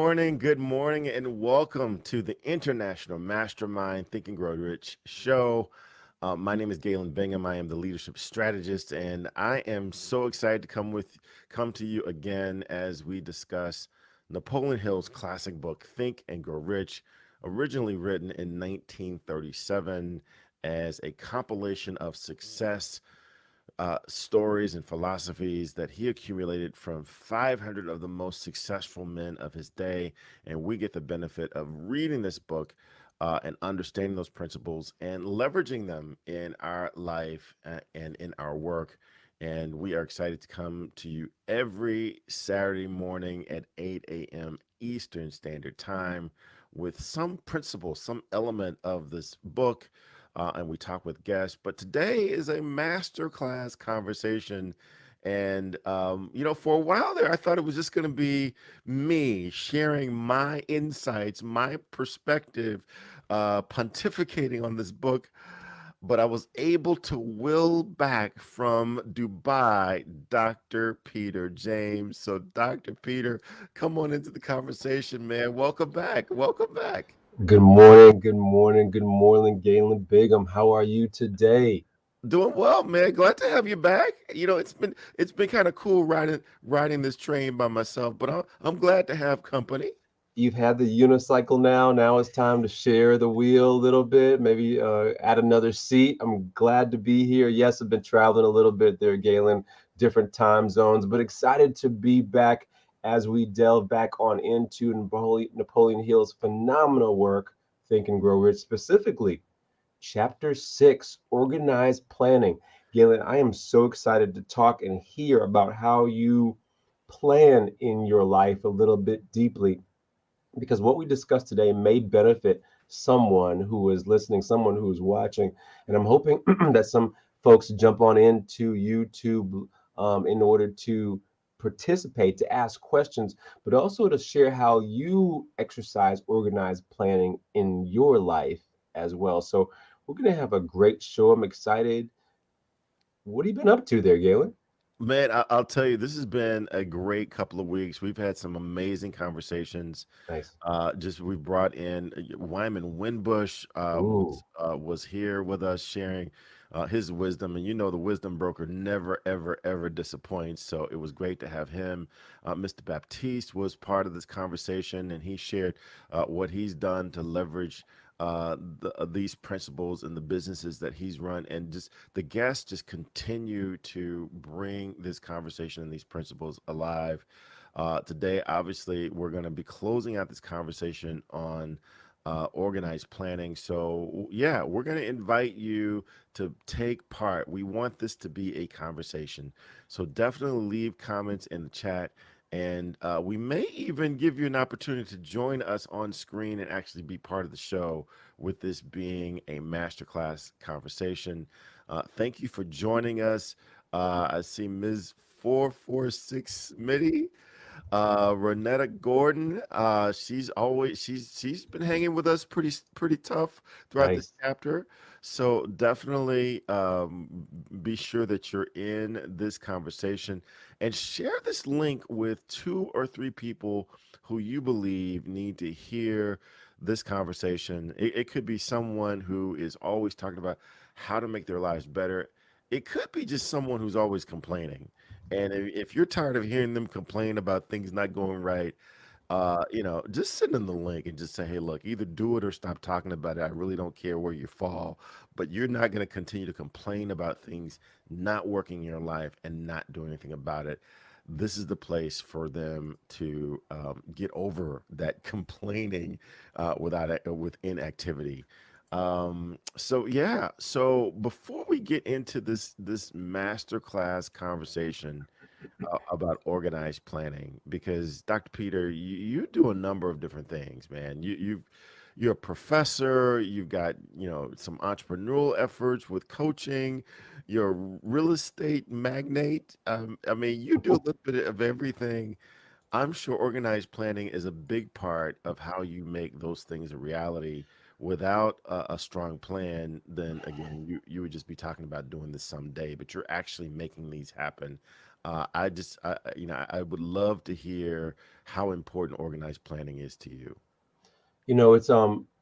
good morning, and welcome to the International Mastermind Think and Grow Rich show. My name is Galen Bingham. I am the leadership strategist, and I am so excited to come to you again as we discuss Napoleon Hill's classic book, Think and Grow Rich, originally written in 1937 as a compilation of success stories and philosophies that he accumulated from 500 of the most successful men of his day. And we get the benefit of reading this book and understanding those principles and leveraging them in our life and in our work. And we are excited to come to you every Saturday morning at 8 a.m. Eastern Standard Time with some principle, some element of this book, and we talk with guests. But today is a masterclass conversation. And, for a while there, I thought it was just going to be me sharing my insights, my perspective, pontificating on this book. But I was able to will back from Dubai Dr. Peter James. So, Dr. Peter, come on into the conversation, man. Welcome back. Welcome back. Good morning, Galen Bingham. How are you today? Doing well, man. Glad to have you back. It's been kind of cool riding this train by myself, but I'm glad to have company. You've had the unicycle now. Now it's time to share the wheel a little bit, maybe add another seat. I'm glad to be here. Yes, I've been traveling a little bit there, Galen, different time zones, but excited to be back as we delve back on into Napoleon Hill's phenomenal work, Think and Grow Rich, specifically Chapter 6, Organized Planning. Galen, I am so excited to talk and hear about how you plan in your life a little bit deeply because what we discuss today may benefit someone who is listening, someone who is watching. And I'm hoping that some folks jump on into YouTube in order to participate, to ask questions, but also to share how you exercise organized planning in your life as well. So we're going to have a great show. I'm excited. What have you been up to there, Galen? Man, I'll tell you, this has been a great couple of weeks. We've had some amazing conversations. Nice. Just we brought in Wyman Winbush Ooh, was here with us sharing his wisdom, and the wisdom broker never ever ever disappoints. So it was great to have him. Mr. Baptiste was part of this conversation, and he shared what he's done to leverage these principles in the businesses that he's run, and just the guests just continue to bring this conversation and these principles alive. Today, obviously, we're going to be closing out this conversation on organized planning. So, yeah, we're going to invite you to take part. We want this to be a conversation. So, definitely leave comments in the chat. And we may even give you an opportunity to join us on screen and actually be part of the show with this being a masterclass conversation. Thank you for joining us. I see Ms. 446 Smitty. Renetta Gordon, she's been hanging with us pretty tough throughout this nice. chapter. So definitely be sure that you're in this conversation and share this link with two or three people who you believe need to hear this conversation. It could be someone who is always talking about how to make their lives better. It could be just someone who's always complaining. And if you're tired of hearing them complain about things not going right, just send them the link and just say, hey, look, either do it or stop talking about it. I really don't care where you fall, but you're not going to continue to complain about things not working in your life and not doing anything about it. This is the place for them to get over that complaining with inactivity. So yeah. So before we get into this masterclass conversation about organized planning, because Dr. Peter, you do a number of different things, man. You're a professor. You've got some entrepreneurial efforts with coaching. You're a real estate magnate. I mean, you do a little bit of everything. I'm sure organized planning is a big part of how you make those things a reality. Without a strong plan, then again, you would just be talking about doing this someday, but you're actually making these happen. I would love to hear how important organized planning is to you.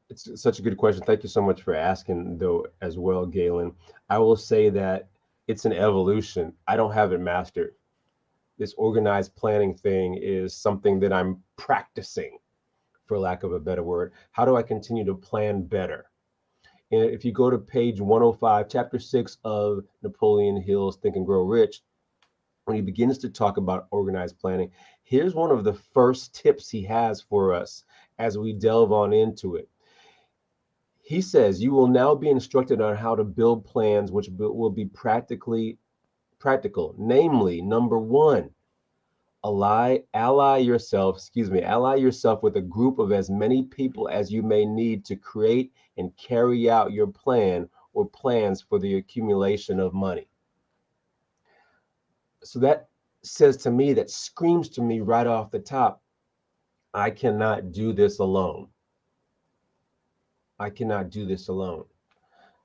It's such a good question. Thank you so much for asking though as well, Galen. I will say that it's an evolution. I don't have it mastered. This organized planning thing is something that I'm practicing, for lack of a better word. How do I continue to plan better? And if you go to page 105, chapter 6 of Napoleon Hill's Think and Grow Rich, when he begins to talk about organized planning, here's one of the first tips he has for us as we delve on into it. He says, you will now be instructed on how to build plans which will be practical. Namely, number one, ally yourself with a group of as many people as you may need to create and carry out your plan or plans for the accumulation of money. So that says to me, that screams to me right off the top, I cannot do this alone. I cannot do this alone.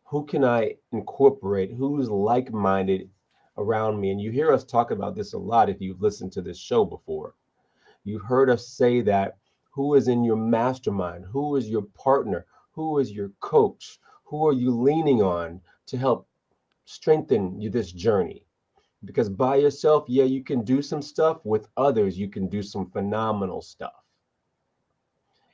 Who can I incorporate? Who's like-minded around me? And you hear us talk about this a lot if you've listened to this show before. You've heard us say that who is in your mastermind? Who is your partner? Who is your coach? Who are you leaning on to help strengthen you this journey? Because by yourself, yeah, you can do some stuff. With others, you can do some phenomenal stuff.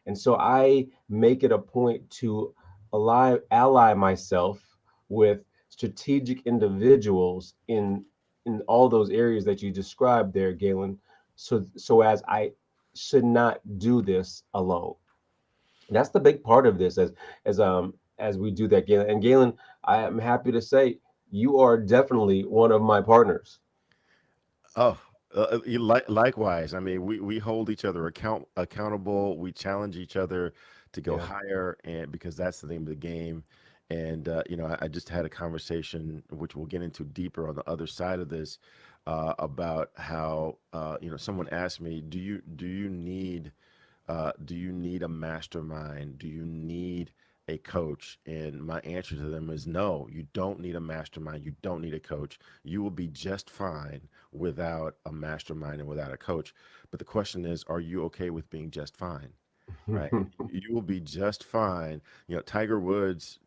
And so I make it a point to ally myself with strategic individuals in all those areas that you described there, Galen. So as I should not do this alone. And that's the big part of this as we do that, Galen. And Galen, I am happy to say you are definitely one of my partners. Oh, likewise. I mean, we hold each other accountable. We challenge each other to go Yeah. higher, and because that's the name of the game. And I just had a conversation, which we'll get into deeper on the other side of this, about how someone asked me, do you need a mastermind? Do you need a coach? And my answer to them is no, you don't need a mastermind. You don't need a coach. You will be just fine without a mastermind and without a coach. But the question is, are you okay with being just fine? Right? You will be just fine. Tiger Woods,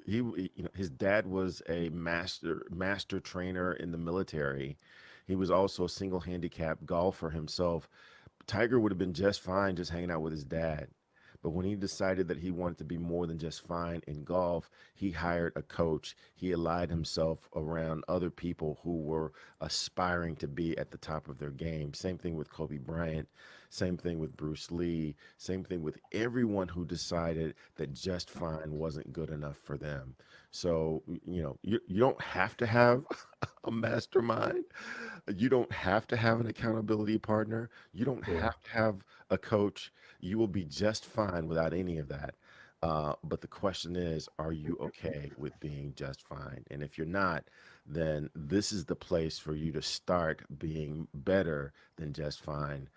his dad was a master trainer in the military. He was also a single handicap golfer himself. Tiger would have been just fine just hanging out with his dad. But when he decided that he wanted to be more than just fine in golf, he hired a coach. He allied himself around other people who were aspiring to be at the top of their game. Same thing with Kobe Bryant. Same thing with Bruce Lee. Same thing with everyone who decided that just fine wasn't good enough for them. So, you don't have to have a mastermind. You don't have to have an accountability partner. You don't Yeah. have to have a coach. You will be just fine without any of that. But the question is, are you okay with being just fine? And if you're not, then this is the place for you to start being better than just fine.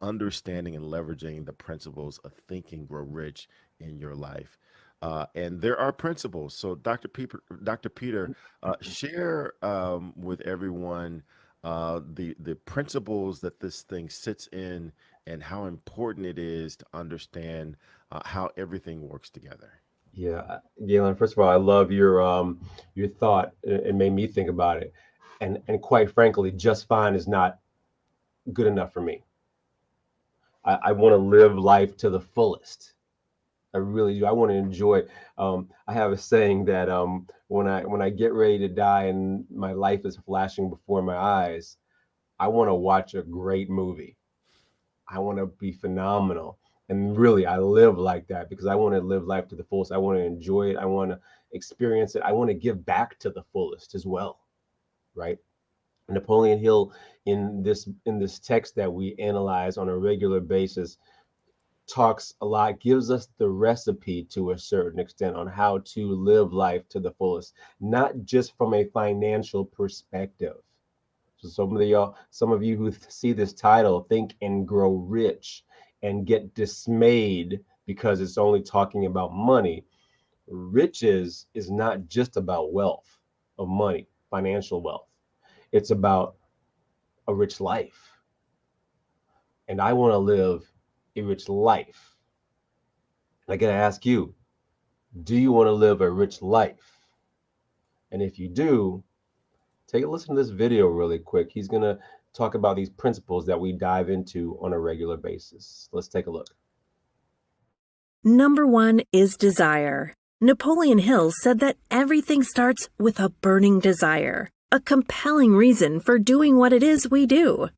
Understanding and leveraging the principles of Think and Grow Rich in your life. And there are principles. So, Dr. Peter, share with everyone the principles that this thing sits in and how important it is to understand how everything works together. Yeah, Galen, first of all, I love your thought. It made me think about it. And quite frankly, just fine is not good enough for me. I want to live life to the fullest. I really do. I want to enjoy. I have a saying that when I get ready to die and my life is flashing before my eyes, I want to watch a great movie. I want to be phenomenal. And really, I live like that because I want to live life to the fullest. I want to enjoy it. I want to experience it. I want to give back to the fullest as well, right? Napoleon Hill in this text that we analyze on a regular basis talks a lot, gives us the recipe to a certain extent on how to live life to the fullest, not just from a financial perspective. So some of you who see this title, Think and Grow Rich, and get dismayed because it's only talking about money. Riches is not just about wealth of money, financial wealth. It's about a rich life. And I want to live a rich life. I got to ask you, do you want to live a rich life? And if you do, take a listen to this video really quick. He's going to talk about these principles that we dive into on a regular basis. Let's take a look. Number 1 is desire. Napoleon Hill said that everything starts with a burning desire, a compelling reason for doing what it is we do.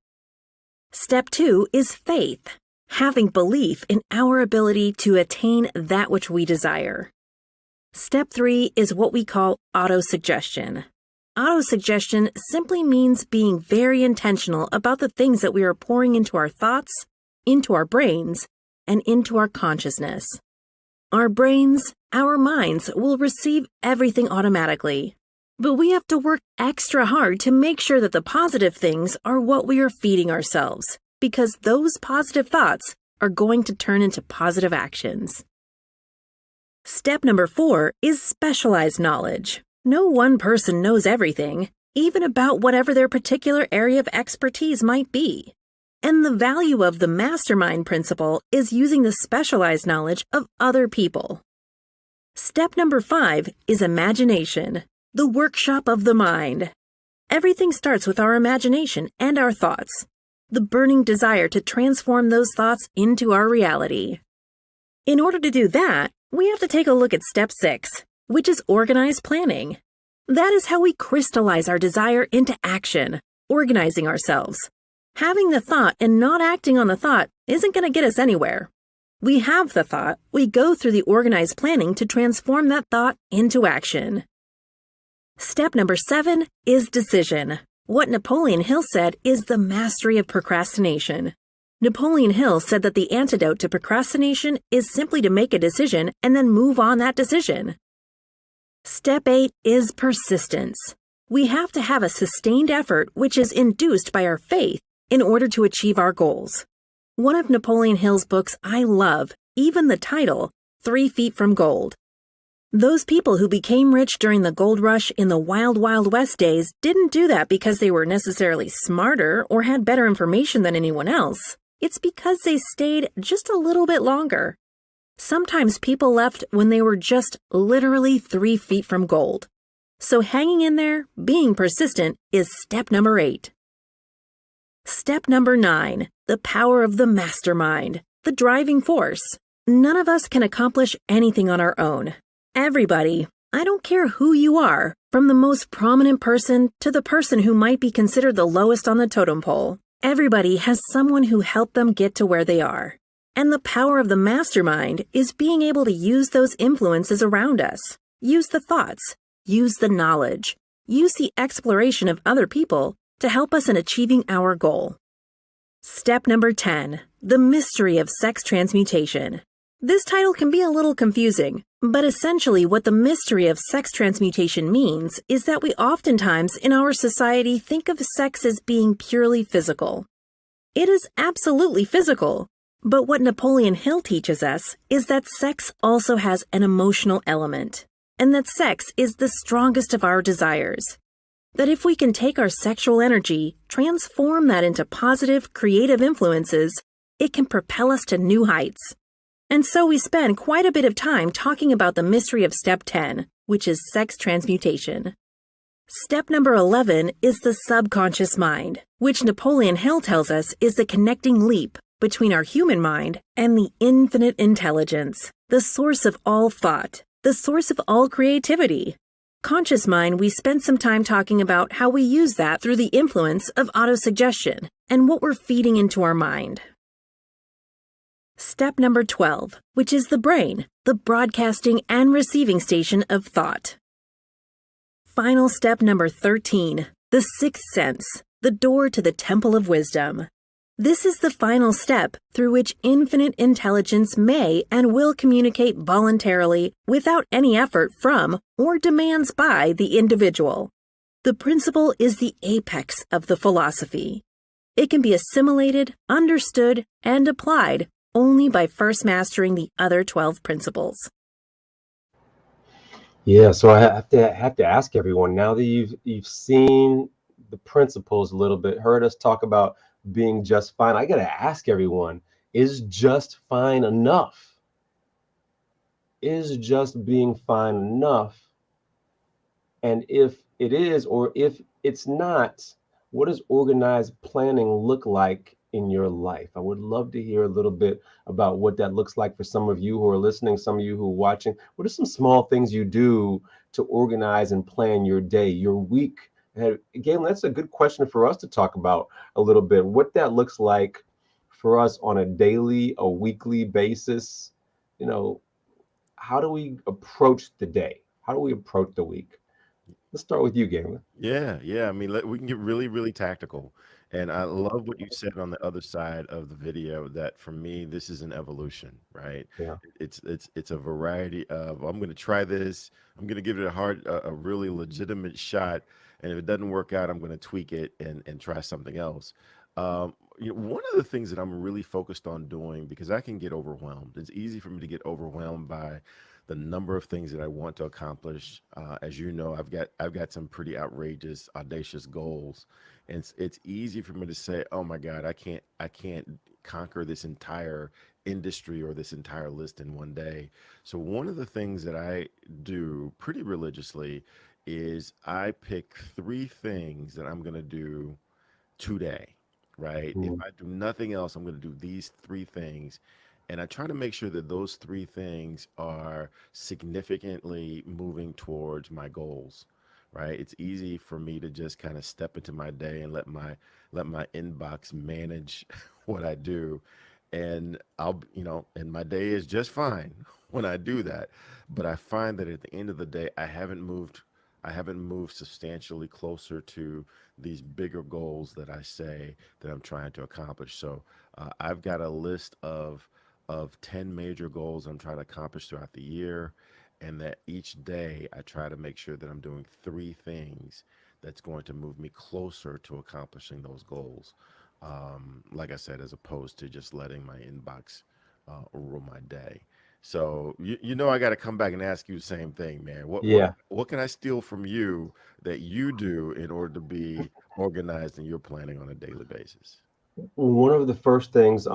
Step 2 is faith, having belief in our ability to attain that which we desire. Step 3 is what we call autosuggestion. Autosuggestion simply means being very intentional about the things that we are pouring into our thoughts, into our brains, and into our consciousness. Our brains, our minds will receive everything automatically, but we have to work extra hard to make sure that the positive things are what we are feeding ourselves, because those positive thoughts are going to turn into positive actions. Step number 4 is specialized knowledge. No one person knows everything, even about whatever their particular area of expertise might be. And the value of the mastermind principle is using the specialized knowledge of other people. Step number 5 is imagination, the workshop of the mind. Everything starts with our imagination and our thoughts, the burning desire to transform those thoughts into our reality. In order to do that, we have to take a look at step 6, which is organized planning. That is how we crystallize our desire into action, organizing ourselves. Having the thought and not acting on the thought isn't going to get us anywhere. We have the thought, we go through the organized planning to transform that thought into action. Step number 7 is decision. What Napoleon Hill said is the mastery of procrastination. Napoleon Hill said that the antidote to procrastination is simply to make a decision and then move on that decision. Step 8 is persistence. We have to have a sustained effort which is induced by our faith in order to achieve our goals. One of Napoleon Hill's books I love, even the title, 3 Feet from Gold. Those people who became rich during the gold rush in the Wild Wild West days didn't do that because they were necessarily smarter or had better information than anyone else. It's because they stayed just a little bit longer. Sometimes people left when they were just literally 3 feet from gold. So hanging in there, being persistent, is step number 8. Step number 9, the power of the mastermind, the driving force. None of us can accomplish anything on our own. Everybody, I don't care who you are, from the most prominent person to the person who might be considered the lowest on the totem pole, everybody has someone who helped them get to where they are. And the power of the mastermind is being able to use those influences around us, use the thoughts, use the knowledge, use the exploration of other people to help us in achieving our goal. Step number 10, the mystery of sex transmutation. This title can be a little confusing, but essentially what the mystery of sex transmutation means is that we oftentimes in our society think of sex as being purely physical. It is absolutely physical, but what Napoleon Hill teaches us is that sex also has an emotional element, and that sex is the strongest of our desires. That if we can take our sexual energy, transform that into positive, creative influences, it can propel us to new heights. And so we spend quite a bit of time talking about the mystery of step 10, which is sex transmutation. Step number 11 is the subconscious mind, which Napoleon Hill tells us is the connecting leap between our human mind and the infinite intelligence, the source of all thought, the source of all creativity. Conscious mind, we spent some time talking about how we use that through the influence of autosuggestion and what we're feeding into our mind. Step number 12, which is the brain, the broadcasting and receiving station of thought. Final step number 13, the sixth sense, the door to the temple of wisdom. This is the final step through which infinite intelligence may and will communicate voluntarily without any effort from or demands by the individual. The principle is the apex of the philosophy. It can be assimilated, understood, and applied only by first mastering the other 12 principles. Yeah, so I have to ask everyone, now that you've seen the principles a little bit, heard us talk about being just fine. I got to ask everyone, is just fine enough? Is just being fine enough? And if it is, or if it's not, what does organized planning look like in your life? I would love to hear a little bit about what that looks like for some of you who are listening, some of you who are watching. What are some small things you do to organize and plan your day, your week? And again, that's a good question for us to talk about a little bit, what that looks like for us on a daily, a weekly basis. You know, how do we approach the day? How do we approach the week? Let's start with you, Galen. Yeah. I mean, we can get really, really tactical. And I love what you said on the other side of the video that for me, this is an evolution, right? Yeah. It's a variety of I'm going to try this. I'm going to give it a really legitimate shot. And if it doesn't work out, I'm going to tweak it and try something else. One of the things that I'm really focused on doing because I can get overwhelmed. It's easy for me to get overwhelmed by the number of things that I want to accomplish. As you know, I've got some pretty outrageous, audacious goals, and it's easy for me to say, "Oh my God, I can't conquer this entire industry or this entire list in one day." So one of the things that I do pretty religiously is I pick three things that I'm going to do today, right? If Mm, I do nothing else, I'm going to do these three things. And I try to make sure that those three things are significantly moving towards my goals, right? It's easy for me to just kind of step into my day and let my inbox manage what I do. And and my day is just fine when I do that. But I find that at the end of the day, I haven't moved substantially closer to these bigger goals that I say that I'm trying to accomplish. So I've got a list of 10 major goals I'm trying to accomplish throughout the year, and that each day I try to make sure that I'm doing three things that's going to move me closer to accomplishing those goals. Like I said, as opposed to just letting my inbox rule my day. So I got to come back and ask you the same thing, man. yeah. What can I steal from you that you do in order to be organized in your planning on a daily basis? One of the first things,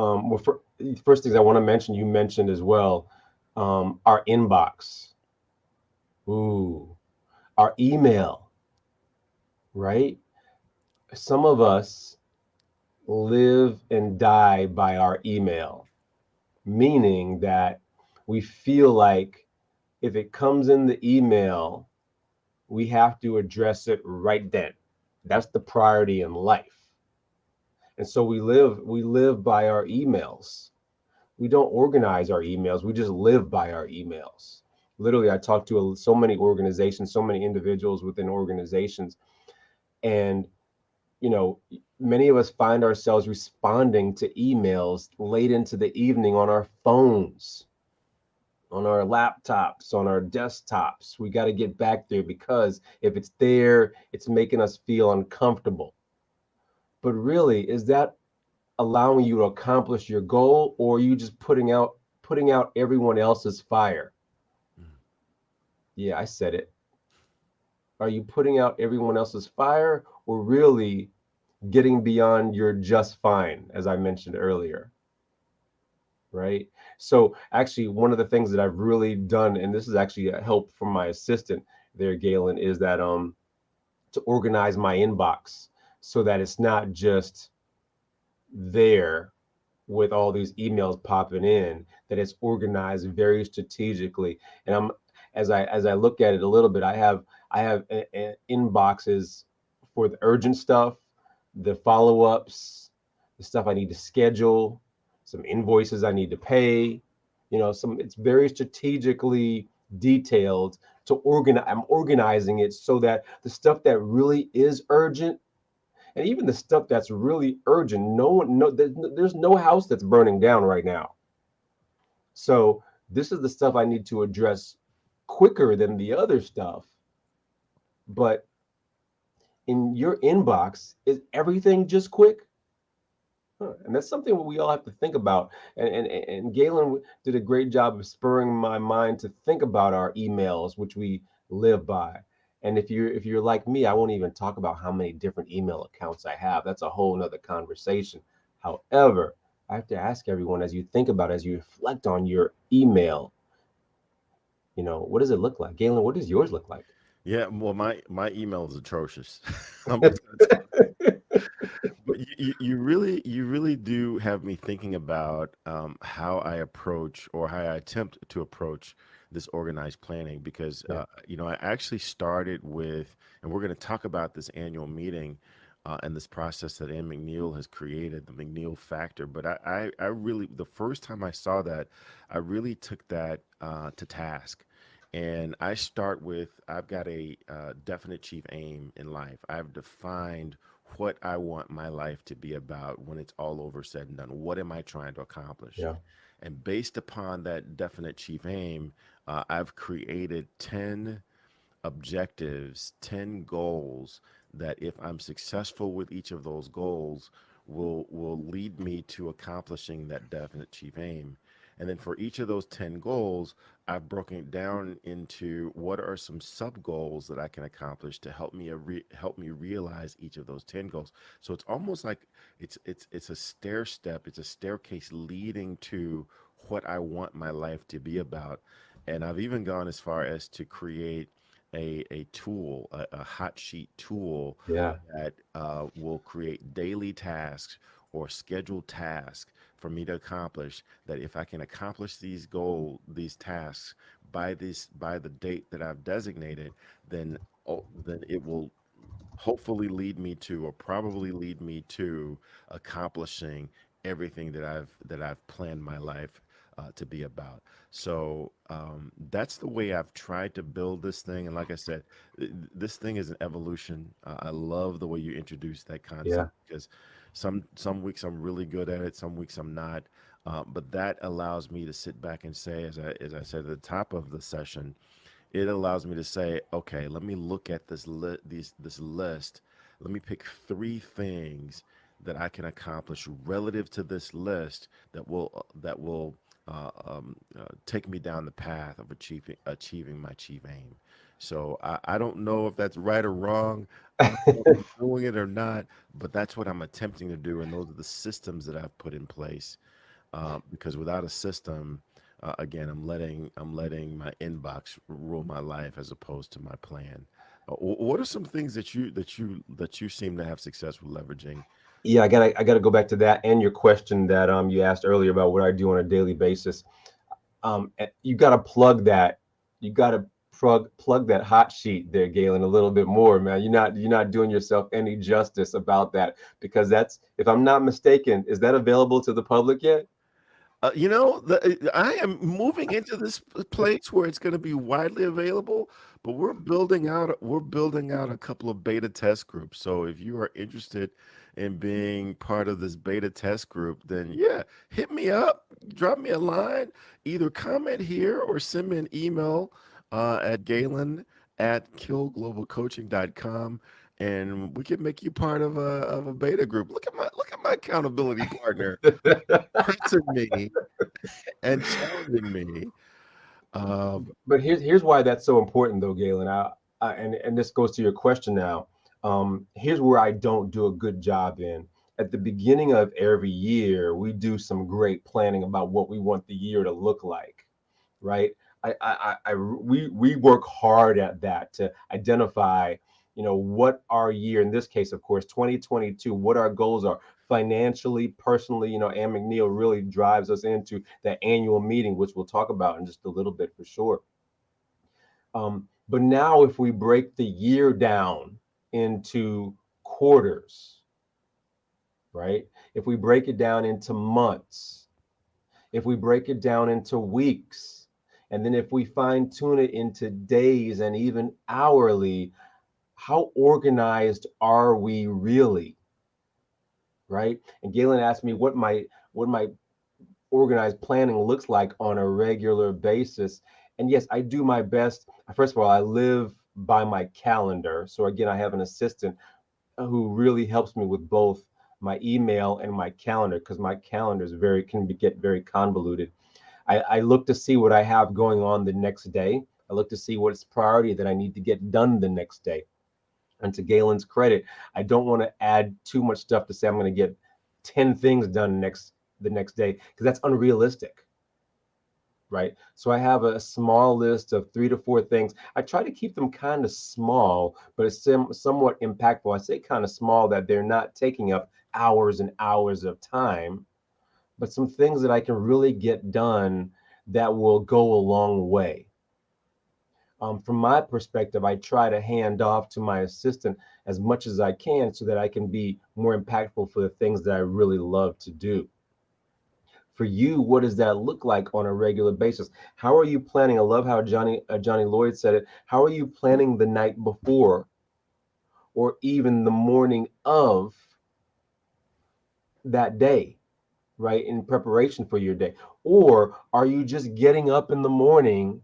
first things I want to mention, you mentioned as well, our inbox. Ooh, our email, right? Some of us live and die by our email, meaning that we feel like if it comes in the email, we have to address it right then. That's the priority in life. And so we live by our emails. We don't organize our emails. We just live by our emails. Literally, I talk to so many organizations, so many individuals within organizations, and you know, many of us find ourselves responding to emails late into the evening on our phones, on our laptops, on our desktops. We got to get back there because if it's there, it's making us feel uncomfortable. But really, is that allowing you to accomplish your goal, or are you just putting out everyone else's fire? Yeah, I said it. Are you putting out everyone else's fire, or really getting beyond your just fine, as I mentioned earlier? Right. So actually, one of the things that I've really done, and this is actually a help from my assistant there, Galen, is that to organize my inbox so that it's not just there with all these emails popping in, that it's organized very strategically. And as I look at it a little bit, I have inboxes for the urgent stuff, the follow-ups, the stuff I need to schedule, some invoices I need to pay, some it's very strategically detailed to organize. I'm organizing it so that the stuff that really is urgent, and even the stuff that's really urgent, no one, no, there's no house that's burning down right now. So this is the stuff I need to address quicker than the other stuff. But in your inbox, is everything just quick? Huh. And that's something we all have to think about. And Galen did a great job of spurring my mind to think about our emails, which we live by. And if you're like me, I won't even talk about how many different email accounts I have. That's a whole nother conversation. However, I have to ask everyone, as you think about, as you reflect on your email, what does it look like? Galen, what does yours look like? Yeah, well, my email is atrocious. I'm just gonna But you really do have me thinking about how I approach or how I attempt to approach this organized planning because Yeah, I actually started with, and we're going to talk about this annual meeting and this process that Ann McNeill has created, the McNeill factor. But I really, the first time I saw that, I really took that to task. And I start with, I've got a definite chief aim in life. I've defined what I want my life to be about when it's all over said and done. What am I trying to accomplish? yeah, And based upon that definite chief aim, I've created 10 objectives, 10 goals that if I'm successful with each of those goals will lead me to accomplishing that definite chief aim. And then for each of those 10 goals, I've broken it down into what are some sub goals that I can accomplish to help me realize each of those 10 goals. So it's almost like it's a stair step, it's a staircase leading to what I want my life to be about. And I've even gone as far as to create a tool, a hot sheet tool yeah, that will create daily tasks or scheduled tasks for me to accomplish. That if I can accomplish these tasks by the date that I've designated, then then it will hopefully lead me to, or probably lead me to, accomplishing everything that I've planned my life to be about. So that's the way I've tried to build this thing. And like I said, this thing is an evolution. I love the way you introduced that yeah. concept because some weeks I'm really good at it, some weeks I'm not. But that allows me to sit back and say, as I said at the top of the session, it allows me to say, okay, let me look at this list. Let me pick three things that I can accomplish relative to this list that will take me down the path of achieving my chief aim. So I don't know if that's right or wrong. I don't know if I'm doing it or not, but that's what I'm attempting to do, and those are the systems that I've put in place because without a system, again, I'm letting my inbox rule my life as opposed to my plan. What are some things that you seem to have success with leveraging? Yeah, I gotta go back to that and your question that you asked earlier about what I do on a daily basis. You gotta plug that hot sheet there, Galen, a little bit more, man. You're not doing yourself any justice about that because that's, if I'm not mistaken, is that available to the public yet? I am moving into this place where it's going to be widely available, but we're building out a couple of beta test groups. So if you are interested in being part of this beta test group, then yeah, hit me up, drop me a line, either comment here or send me an email at galen@killglobalcoaching.com, and we can make you part of a beta group. Look at my accountability partner pressing me and challenging me. Um, But here's why that's so important, though, Galen. And this goes to your question now. Here's where I don't do a good job in. At the beginning of every year, we do some great planning about what we want the year to look like, right? We work hard at that to identify, what our year, in this case, of course, 2022, what our goals are financially, personally. Ann McNeill really drives us into that annual meeting, which we'll talk about in just a little bit for sure. But now, if we break the year down into quarters, right? If we break it down into months, if we break it down into weeks, and then if we fine tune it into days and even hourly, how organized are we really, right? And Galen asked me what my organized planning looks like on a regular basis. And yes, I do my best. First of all, I live by my calendar. So again, I have an assistant who really helps me with both my email and my calendar because my calendar is get very convoluted. I look to see what I have going on the next day. I look to see what's priority that I need to get done the next day. And to Galen's credit, I don't want to add too much stuff to say I'm going to get 10 things done the next day, because that's unrealistic, right? So I have a small list of 3 to 4 things. I try to keep them kind of small, but it's somewhat impactful. I say kind of small that they're not taking up hours and hours of time, but some things that I can really get done that will go a long way. From my perspective, I try to hand off to my assistant as much as I can so that I can be more impactful for the things that I really love to do. For you, what does that look like on a regular basis? How are you planning? I love how Johnny Lloyd said it. How are you planning the night before or even the morning of that day, right? In preparation for your day? Or are you just getting up in the morning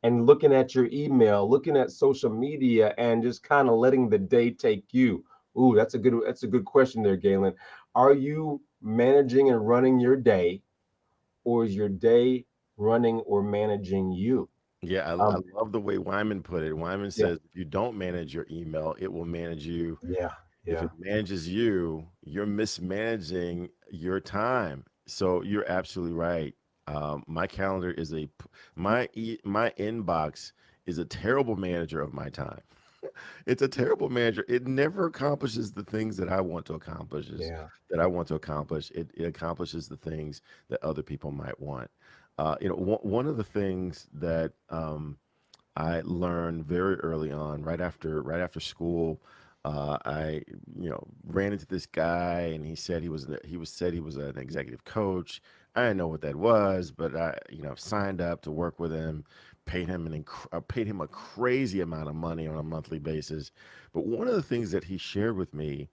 and looking at your email, looking at social media, and just kind of letting the day take you? Ooh, that's a good question there, Galen. Are you managing and running your day, or is your day running or managing you? Yeah, I Um, love the way Wyman put it. Wyman yeah, says, if you don't manage your email, it will manage you. yeah, If yeah, it manages you, you're mismanaging your time. So you're absolutely right. My calendar is my inbox is a terrible manager of my time. It's a terrible manager. It never accomplishes the things that I want to accomplish. yeah, It accomplishes the things that other people might want. One of the things that I learned very early on, right after school. I ran into this guy, and he was an executive coach. I didn't know what that was, but I signed up to work with him, paid him a crazy amount of money on a monthly basis. But one of the things that he shared with me,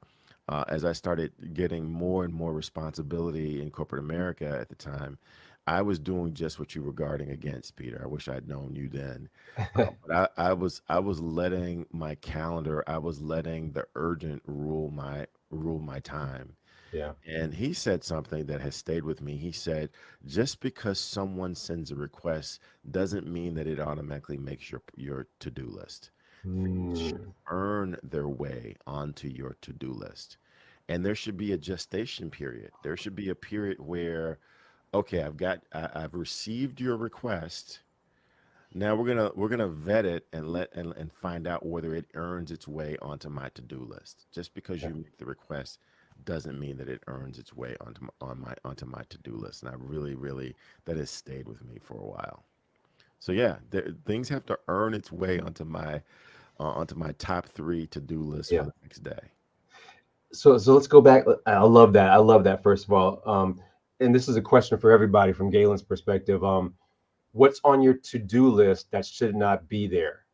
as I started getting more and more responsibility in corporate America at the time, I was doing just what you were guarding against, Peter. I wish I'd known you then. But I was letting my calendar, I was letting the urgent rule my time. yeah, And he said something that has stayed with me. He said, just because someone sends a request doesn't mean that it automatically makes your to-do list. Things should mm, earn their way onto your to-do list. And there should be a gestation period. There should be a period where, okay, I've received your request. Now we're gonna vet it and find out whether it earns its way onto my to-do list. Just because yeah, you make the request doesn't mean that it earns its way onto my to-do list. And I really, really, that has stayed with me for a while. So yeah, things have to earn its way onto my top three to-do list for yeah. the next day. So let's go back. I love that. I love that. First of all, and this is a question for everybody from Galen's perspective. What's on your to-do list that should not be there?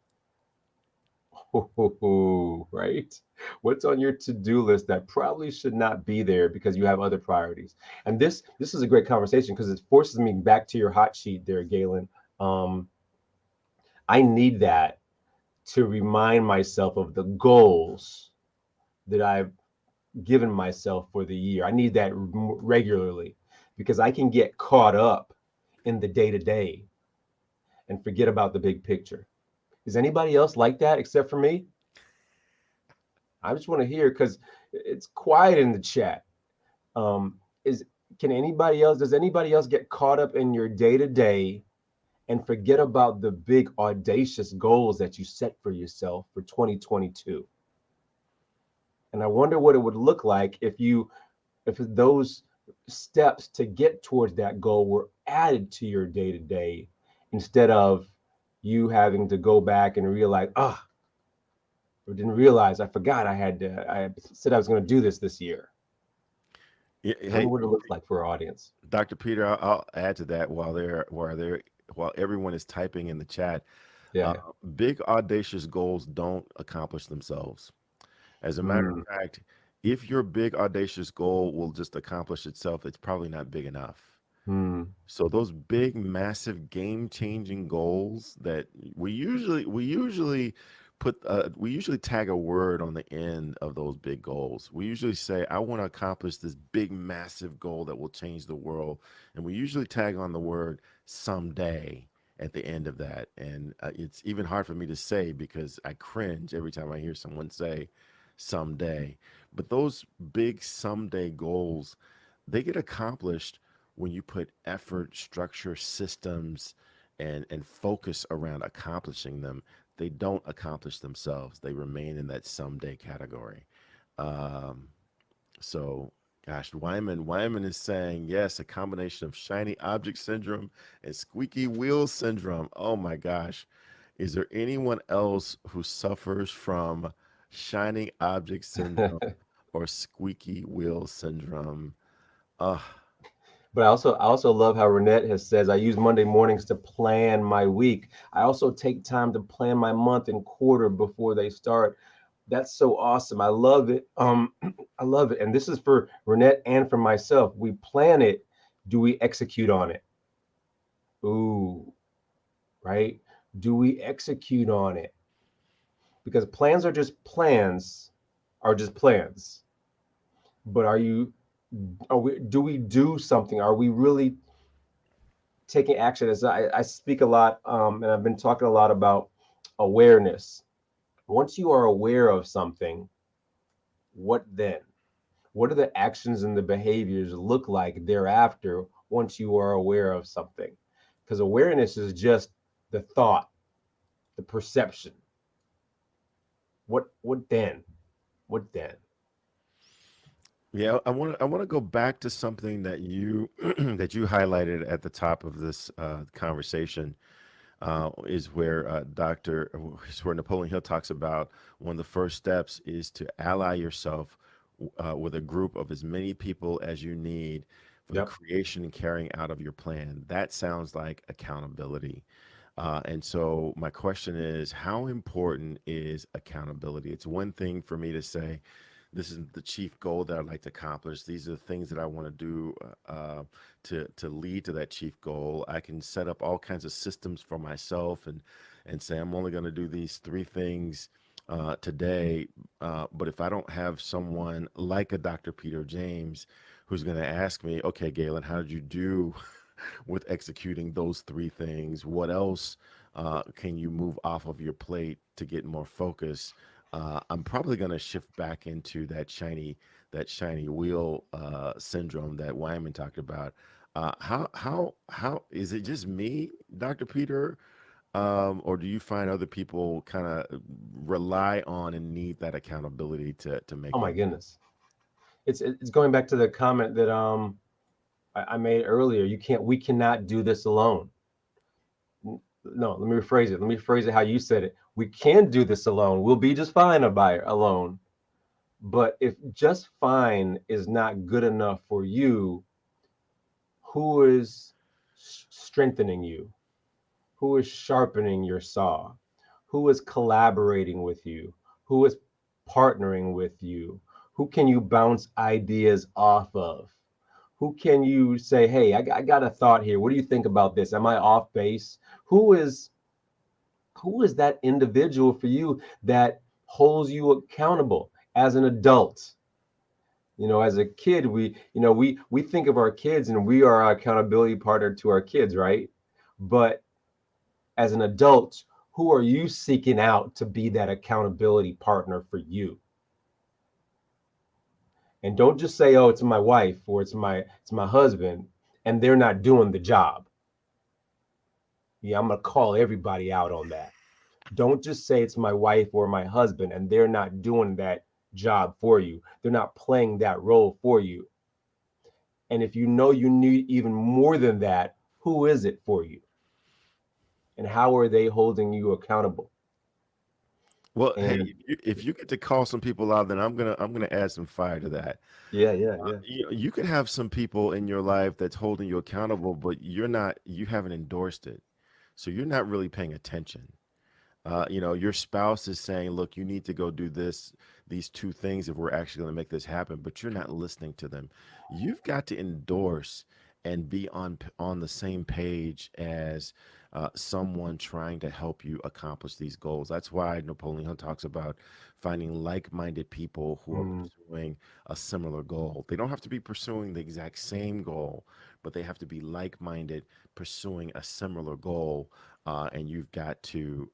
Right? What's on your to-do list that probably should not be there because you have other priorities? And this is a great conversation because it forces me back to your hot sheet there, Galen. Um, I need that to remind myself of the goals that I've given myself for the year. I need that regularly because I can get caught up in the day to day and forget about the big picture. Is anybody else like that except for me? I just want to hear because it's quiet in the chat. Is can anybody else? Does anybody else get caught up in your day to day and forget about the big audacious goals that you set for yourself for 2022? And I wonder what it would look like if those steps to get towards that goal were added to your day to day instead of you having to go back and realize, I didn't realize, I forgot I said I was going to do this year. Yeah, I wonder hey, what it looks like for our audience. Dr. Peter, I'll add to that while everyone is typing in the chat. Yeah, Uh, yeah. Big audacious goals don't accomplish themselves. As a matter Mm, of fact, if your big audacious goal will just accomplish itself, it's probably not big enough. mm, So those big, massive, game-changing goals that we usually tag a word on the end of those big goals. We usually say, I want to accomplish this big, massive goal that will change the world. And we usually tag on the word someday. at the end of that. And it's even hard for me to say because I cringe every time I hear someone say someday. But those big someday goals, they get accomplished when you put effort, structure, systems, and focus around accomplishing them. They don't accomplish themselves. They remain in that someday category. Um, so, gosh, Wyman is saying yes, a combination of shiny object syndrome and squeaky wheel syndrome. Oh my gosh, is there anyone else who suffers from shiny object syndrome or squeaky wheel syndrome? Uh, But I also love how Renette has says I use Monday mornings to plan my week. I also take time to plan my month and quarter before they start. That's so awesome. I love it. I love it. And this is for Renette and for myself. We plan it. Do we execute on it? Ooh, right? Do we execute on it? Because plans are just plans. But are we do we do something? Are we really taking action? As I speak a lot, and I've been talking a lot about awareness. Once you are aware of something, what then? What do the actions and the behaviors look like thereafter once you are aware of something? Because awareness is just the thought, the perception. What then? What then? yeah, I want to go back to something that you that you highlighted at the top of this conversation is where is where Napoleon Hill talks about one of the first steps is to ally yourself with a group of as many people as you need for the Yep. creation and carrying out of your plan. That sounds like accountability. And so my question is, how important is accountability? It's one thing for me to say, this is the chief goal that I'd like to accomplish. These are the things that I want to do to lead to that chief goal. I can set up all kinds of systems for myself and say I'm only going to do these three things today. But if I don't have someone like a Dr. Peter James who's going to ask me, okay, Galen, how did you do with executing those three things? What else can you move off of your plate to get more focus? I'm probably going to shift back into that shiny wheel syndrome that Wyman talked about. How is it just me, Dr. Peter, or do you find other people kind of rely on and need that accountability to Oh make my it? goodness. It's going back to the comment that I made earlier. We cannot do this alone. No, let me rephrase it. Let me phrase it how you said it. We can do this alone. We'll be just fine by alone. But if just fine is not good enough for you, who is strengthening you? Who is sharpening your saw? Who is collaborating with you? Who is partnering with you? Who can you bounce ideas off of? Who can you say, hey, I got a thought here. What do you think about this? Am I off base? Who is who is that individual for you that holds you accountable as an adult? As a kid, we think of our kids and we are our accountability partner to our kids, right? But as an adult, who are you seeking out to be that accountability partner for you? And don't just say, oh, it's my wife or it's my husband, and they're not doing the job. Yeah, I'm gonna call everybody out on that. Don't just say it's my wife or my husband and they're not doing that job for you. They're not playing that role for you. And if you know you need even more than that, who is it for you? And how are they holding you accountable? Well, hey, And if you get to call some people out, then I'm gonna add some fire to that. yeah, yeah, yeah. You could have some people in your life that's holding you accountable, but you haven't endorsed it, so you're not really paying attention. Your spouse is saying, "Look, you need to go do these two things if we're actually going to make this happen," but you're not listening to them. You've got to endorse and be on the same page as someone trying to help you accomplish these goals. That's why Napoleon Hill talks about finding like-minded people who are Mm, pursuing a similar goal. They don't have to be pursuing the exact same goal, but they have to be like-minded, pursuing a similar goal. And you've got to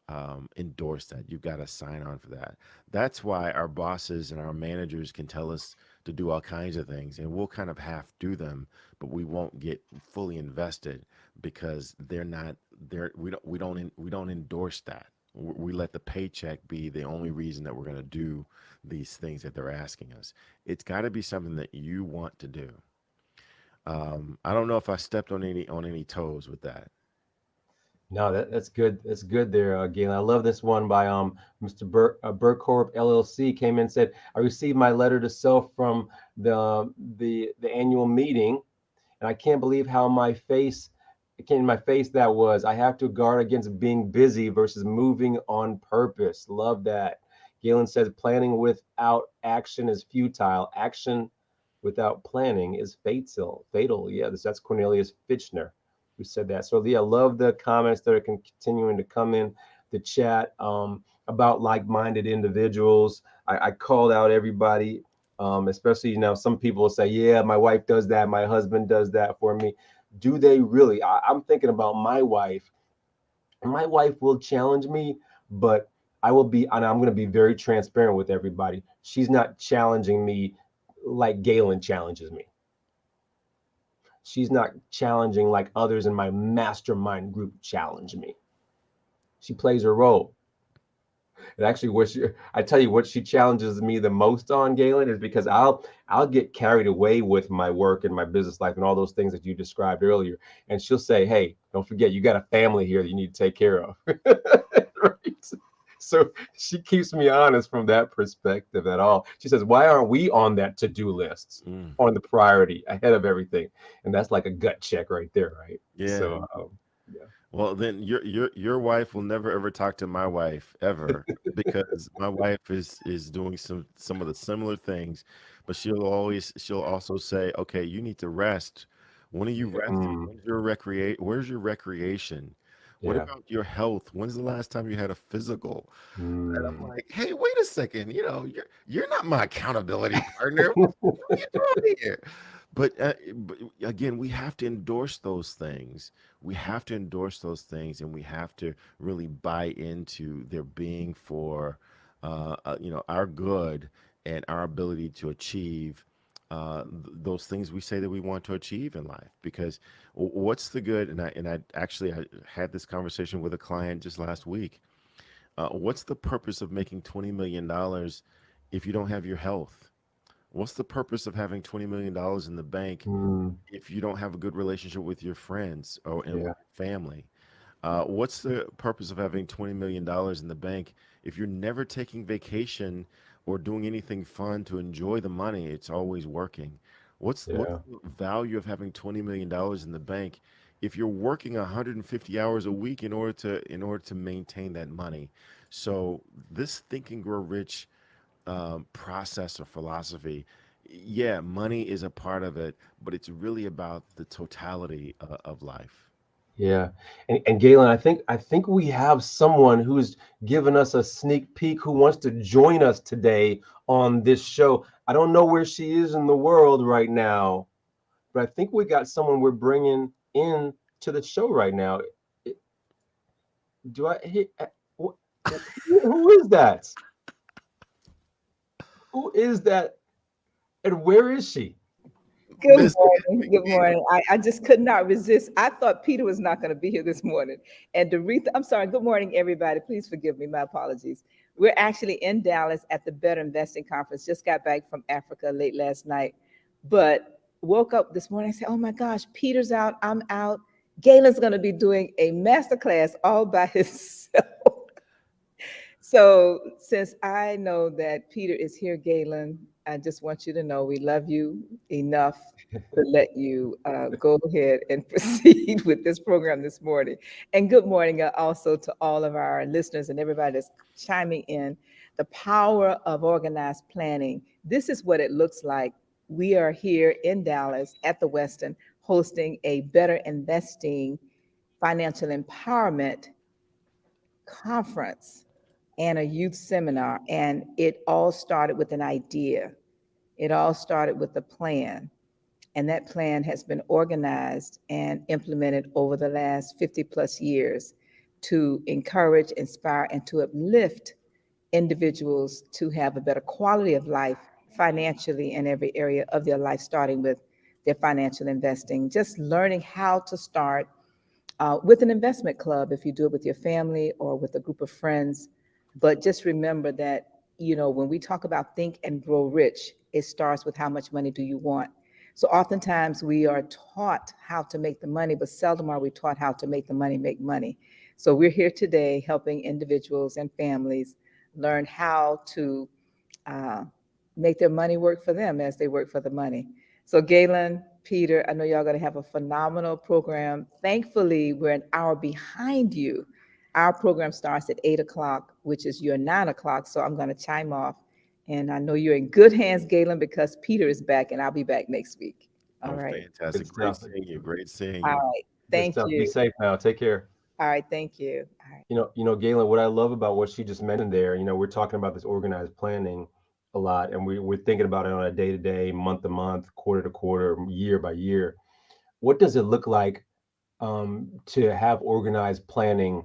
endorse that. You've got to sign on for that. That's why our bosses and our managers can tell us to do all kinds of things, and we'll kind of half do them, but we won't get fully invested because they're not there. We don't endorse that. We let the paycheck be the only reason that we're going to do these things that they're asking us. It's got to be something that you want to do. I don't know if I stepped on any toes with that. no, that's good. That's good there, Galen. I love this one by Mr. Burcorp LLC came in and said, I received my letter to self from the annual meeting, and I can't believe how it came in my face that was. I have to guard against being busy versus moving on purpose. Love that. Galen says planning without action is futile. Action without planning is fatal. Fatal. Yeah, that's Cornelius Fitchner who said that. So yeah, love the comments that are continuing to come in the chat about like-minded individuals. I called out everybody, especially some people will say, yeah, my wife does that, my husband does that for me. Do they really? I'm thinking about my wife. My wife will challenge me, but and I'm going to be very transparent with everybody. She's not challenging me like Galen challenges me. She's not challenging like others in my mastermind group challenge me. She plays her role. And actually, I tell you what she challenges me the most on, Galen, is because I'll get carried away with my work and my business life and all those things that you described earlier. And she'll say, hey, don't forget, you got a family here that you need to take care of. Right? So she keeps me honest from that perspective at all. She says, why aren't we on that to-do list, Mm, on the priority ahead of everything? And that's like a gut check right there, right? yeah. So, yeah. Well, then your wife will never ever talk to my wife ever because my wife is doing some of the similar things, but she'll also say, "Okay, you need to rest. When are you resting? Mm, Where's your recreation? What yeah. about your health? When's the last time you had a physical?" And I'm Mm. like, "Hey, wait a second. You're not my accountability partner. What are you doing here?" But again, we have to endorse those things. We have to endorse those things, and we have to really buy into their being for, our good and our ability to achieve those things we say that we want to achieve in life. Because what's the good? And I had this conversation with a client just last week. What's the purpose of making $20 million if you don't have your health? What's the purpose of having $20 million in the bank Mm, if you don't have a good relationship with your friends and with yeah, your family? What's the purpose of having $20 million in the bank if you're never taking vacation or doing anything fun to enjoy the money? It's always working. What's yeah, the value of having $20 million in the bank if you're working 150 hours a week in order to maintain that money? So this Think and Grow Rich process or philosophy, yeah, money is a part of it, but it's really about the totality of life. yeah. And Galen, I think we have someone who's given us a sneak peek who wants to join us today on this show. I don't know where she is in the world right now, but I think we got someone we're bringing in to the show right now. I- Do I? Who is that? Who is that? And where is she? Good Miss morning. Good McNeill. morning. I just could not resist. I thought Peter was not going to be here this morning. And Doretha, I'm sorry. Good morning, everybody. Please forgive me. My apologies. We're actually in Dallas at the Better Investing Conference. Just got back from Africa late last night, but woke up this morning and said, oh my gosh, Peter's out. I'm out. Galen's going to be doing a masterclass all by himself. So, since I know that Peter is here, Galen, I just want you to know we love you enough to let you go ahead and proceed with this program this morning. And good morning also to all of our listeners and everybody that's chiming in. The power of organized planning. This is what it looks like. We are here in Dallas at the Westin hosting a better investing financial empowerment conference and a youth seminar. And it all started with an idea. It all started with a plan. And that plan has been organized and implemented over the last 50 plus years to encourage, inspire, and to uplift individuals to have a better quality of life financially in every area of their life, starting with their financial investing, just learning how to start with an investment club if you do it with your family or with a group of friends. But just remember that, when we talk about think and grow rich, it starts with how much money do you want. So oftentimes we are taught how to make the money, but seldom are we taught how to make the money make money. So we're here today helping individuals and families learn how to uh, make their money work for them as they work for the money. So Galen, Peter, I know y'all going to have a phenomenal program. Thankfully, we're an hour behind you. Our program starts at 8 o'clock, which is your 9 o'clock. So I'm going to chime off. And I know you're in good hands, Galen, because Peter is back and I'll be back next week. All Oh, right. fantastic. Good Great stuff. seeing you. Great seeing All you. right. Good Thank stuff. Be you. safe now. Take care. All right. Thank you. All right. Galen, what I love about what she just mentioned there, we're talking about this organized planning a lot, and we're thinking about it on a day-to-day, month-to-month, quarter-to-quarter, year-by-year. What does it look like to have organized planning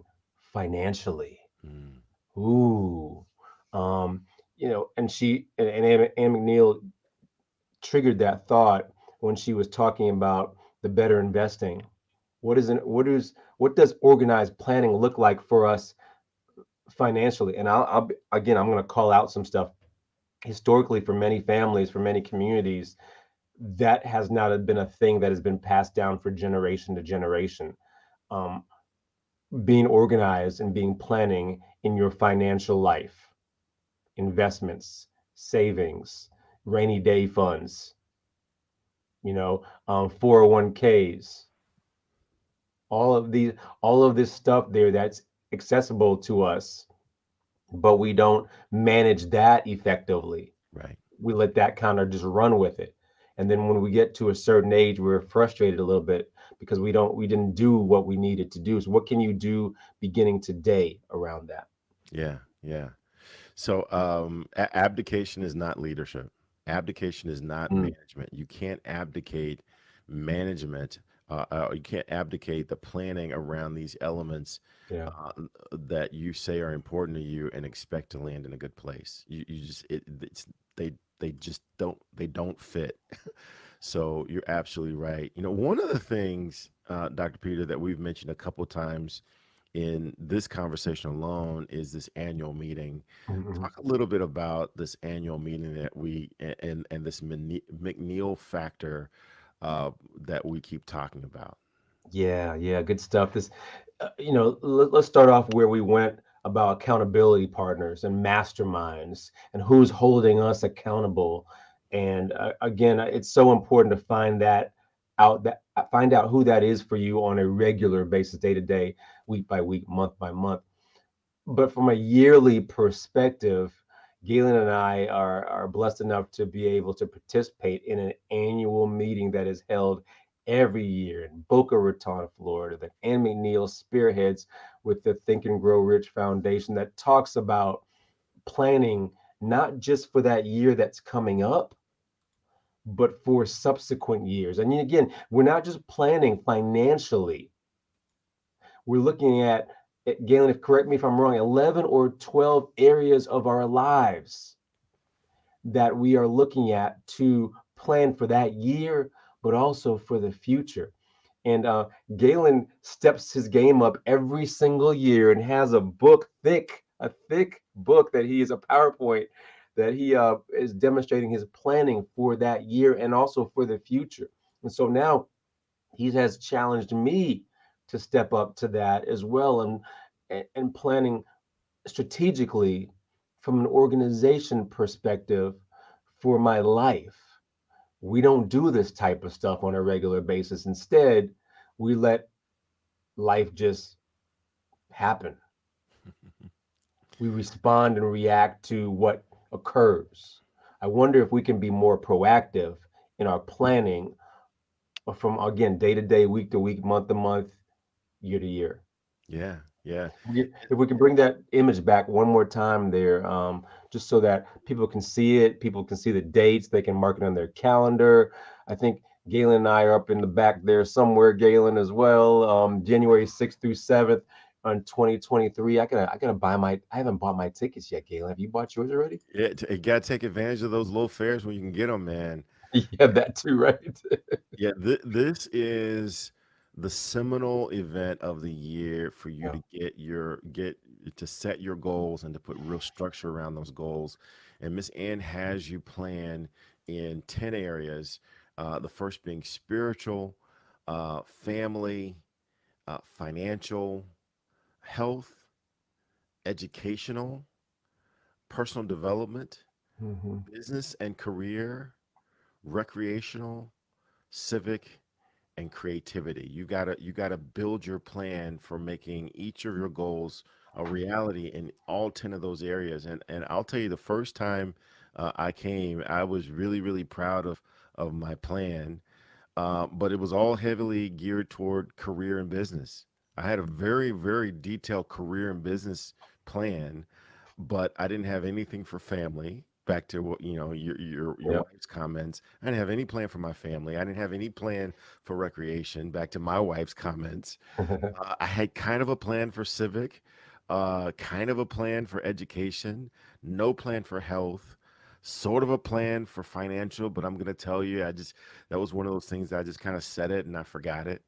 financially? Mm, Ooh, and Ann McNeill triggered that thought when she was talking about the better investing. What does organized planning look like for us financially? And again, I'm going to call out some stuff. Historically, for many families, for many communities, that has not been a thing that has been passed down for generation to generation. Um, Being organized and being planning in your financial life, investments, savings, rainy day funds, 401ks, all of this stuff there that's accessible to us, but we don't manage that effectively. right. We let that kind of just run with it. And then when we get to a certain age, we're frustrated a little bit because we didn't do what we needed to do. So what can you do beginning today around that? Yeah. Yeah. So, abdication is not leadership. Abdication is not Mm, management. You can't abdicate management. You can't abdicate the planning around these elements yeah. that you say are important to you and expect to land in a good place. You just they just don't fit. So you're absolutely right. One of the things, Dr. Peter, that we've mentioned a couple times in this conversation alone is this annual meeting. Mhm. Talk a little bit about this annual meeting that and this McNeill factor that we keep talking about. Yeah, yeah, good stuff. Let's start off where we went about accountability partners and masterminds and who's holding us accountable. And again, it's so important to find out who that is for you on a regular basis, day to day, week by week, month by month. But from a yearly perspective, Galen and I are blessed enough to be able to participate in an annual meeting that is held every year in Boca Raton, Florida, that Ann McNeill spearheads with the Think and Grow Rich Foundation, that talks about planning not just for that year that's coming up, but for subsequent years. And again, we're not just planning financially. We're looking at, Galen, correct me if I'm wrong, 11 or 12 areas of our lives that we are looking at to plan for that year, but also for the future. And Galen steps his game up every single year and has a thick book that he is a PowerPoint that he is demonstrating his planning for that year and also for the future. And so now he has challenged me to step up to that as well, and planning strategically from an organization perspective for my life. We don't do this type of stuff on a regular basis. Instead, we let life just happen. We respond and react to what occurs. I wonder if we can be more proactive in our planning from, again, day to day, week to week, month to month, year to year. Yeah, yeah. If we can bring that image back one more time there, just so that people can see it, people can see the dates, they can mark it on their calendar. I think Galen and I are up in the back there somewhere, Galen as well. January 6th through 7th on 2023. I haven't bought my tickets yet, Galen. Have you bought yours already? Yeah, you gotta take advantage of those low fares when you can get them, man. Yeah, that too, right? Yeah, this is the seminal event of the year for you Yeah. to get to set your goals and to put real structure around those goals. And Miss Ann has you plan in 10 areas. The first being spiritual, family, financial, health, educational, personal development, Hmm. business and career, recreational, civic, and creativity. You gotta build your plan for making each of your goals a reality in all 10 of those areas. And I'll tell you, the first time I came, I was really proud of my plan, but it was all heavily geared toward career and business. I had a very detailed career and business plan, but I didn't have anything for family. Back to what your Yeah. wife's comments. I didn't have any plan for my family. I didn't have any plan for recreation. Back to my wife's comments. I had kind of a plan for civic, kind of a plan for education, no plan for health, sort of a plan for financial, but I'm gonna tell you, that was one of those things that I just kind of said it and I forgot it,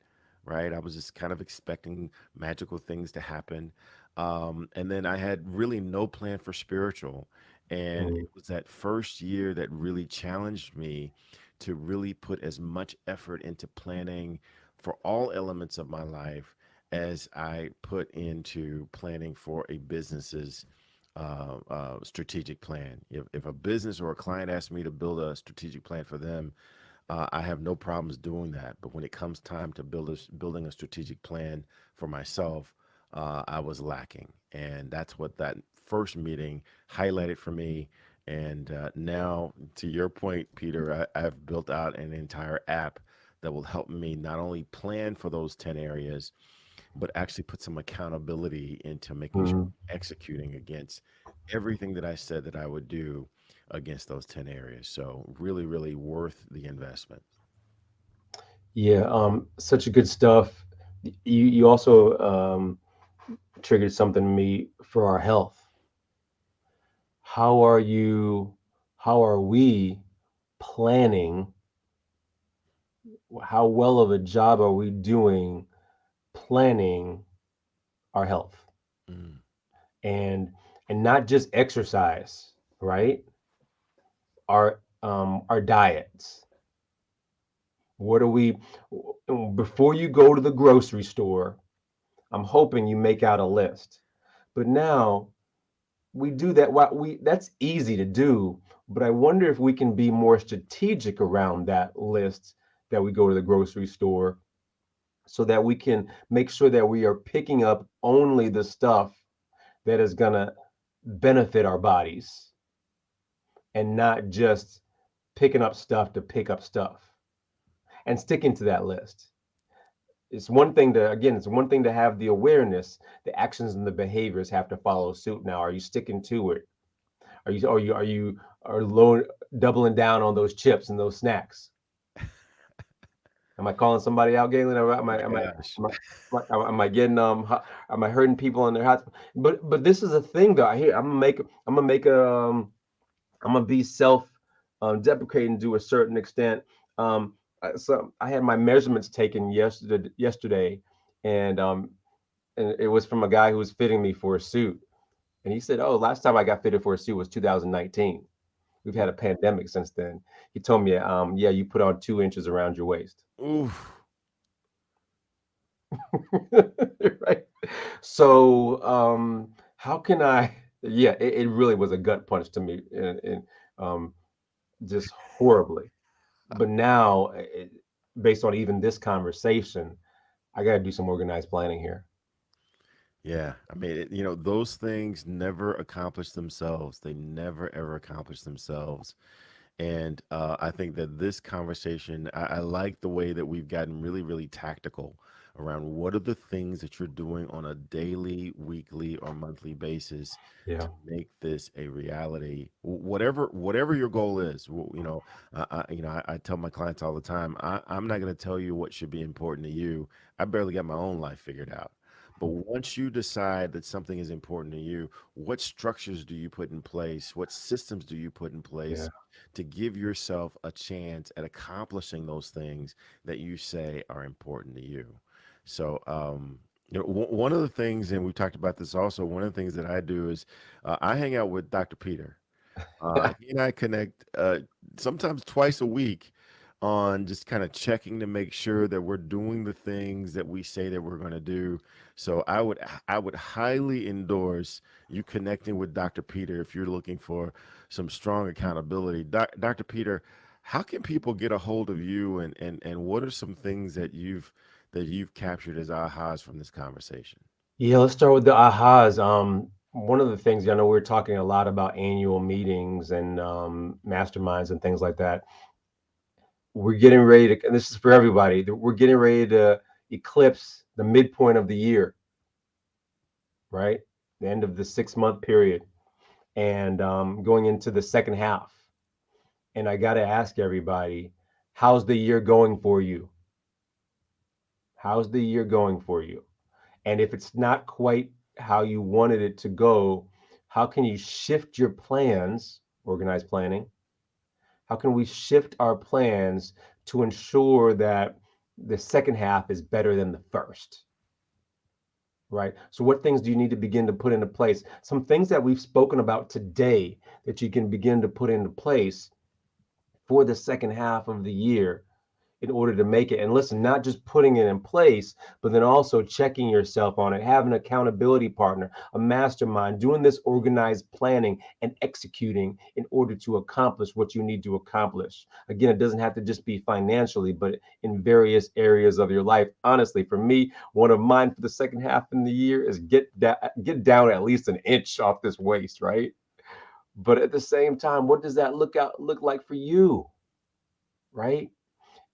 right? I was just kind of expecting magical things to happen. And then I had really no plan for spiritual. And Mm, it was that first year that really challenged me to really put as much effort into planning for all elements of my life as I put into planning for a business's strategic plan. If a business or a client asks me to build a strategic plan for them, I have no problems doing that. But when it comes time to building a strategic plan for myself, I was lacking. And that's what that first meeting highlighted for me. And now, to your point, Peter, I've built out an entire app that will help me not only plan for those 10 areas, but actually put some accountability into making sure mm. I'm executing against everything that I said that I would do against those 10 areas. So really worth the investment. Yeah, such a good stuff. You also triggered something in me for our health. How are you, how are we planning? How well of a job are we doing planning our health? Mm, And not just exercise, right? Our diets. What are we before you go to the grocery store? I'm hoping you make out a list. But now we do that. That's easy to do, but I wonder if we can be more strategic around that list that we go to the grocery store so that we can make sure that we are picking up only the stuff that is going to benefit our bodies and not just picking up stuff to pick up stuff and sticking to that list. It's one thing to have the awareness. The actions and the behaviors have to follow suit. Now, are you sticking to it? Are low, doubling down on those chips and those snacks? Am I calling somebody out, Galen? Or oh my gosh. am I getting am I hurting people in their hearts? But this is a thing though. I hear I'm gonna make a I'm gonna be self deprecating to a certain extent. So I had my measurements taken yesterday, and it was from a guy who was fitting me for a suit, and he said, "Oh, last time I got fitted for a suit was 2019. We've had a pandemic since then." He told me, "Yeah, you put on 2 inches around your waist." Oof. Right. So, how can I? Yeah, it really was a gut punch to me, and um, just horribly. But now, based on even this conversation, I got to do some organized planning here. Yeah, I mean, those things never accomplish themselves. They never ever accomplish themselves. And I think that this conversation, I like the way that we've gotten really tactical around what are the things that you're doing on a daily, weekly, or monthly basis Yeah. to make this a reality. Whatever your goal is. I tell my clients all the time, I'm not going to tell you what should be important to you. I barely got my own life figured out. But once you decide that something is important to you, what structures do you put in place? What systems do you put in Yeah. place to give yourself a chance at accomplishing those things that you say are important to you? So, one of the things, and we talked about this also, one of the things that I do is I hang out with Dr. Peter. He and I connect sometimes twice a week on just kind of checking to make sure that we're doing the things that we say that we're going to do. So I would highly endorse you connecting with Dr. Peter if you're looking for some strong accountability. Dr. Peter, how can people get a hold of you, and what are some things that you've captured as ahas from this conversation? Yeah, let's start with the ahas. One of the things, I know we're talking a lot about annual meetings and masterminds and things like that. We're getting ready to, and this is for everybody, we're getting ready to eclipse the midpoint of the year, right? The end of the 6 month period and going into the second half. And I got to ask everybody, how's the year going for you? How's the year going for you? And if it's not quite how you wanted it to go, how can you shift your plans, organized planning? How can we shift our plans to ensure that the second half is better than the first? Right? So, what things do you need to begin to put into place? Some things that we've spoken about today that you can begin to put into place for the second half of the year in order to make it. And listen, not just putting it in place, but then also checking yourself on it, having an accountability partner, a mastermind, doing this organized planning and executing in order to accomplish what you need to accomplish. Again, it doesn't have to just be financially, but in various areas of your life. Honestly, for me, one of mine for the second half in the year is get down at least an inch off this waist, right? But at the same time, what does that look like for you, right?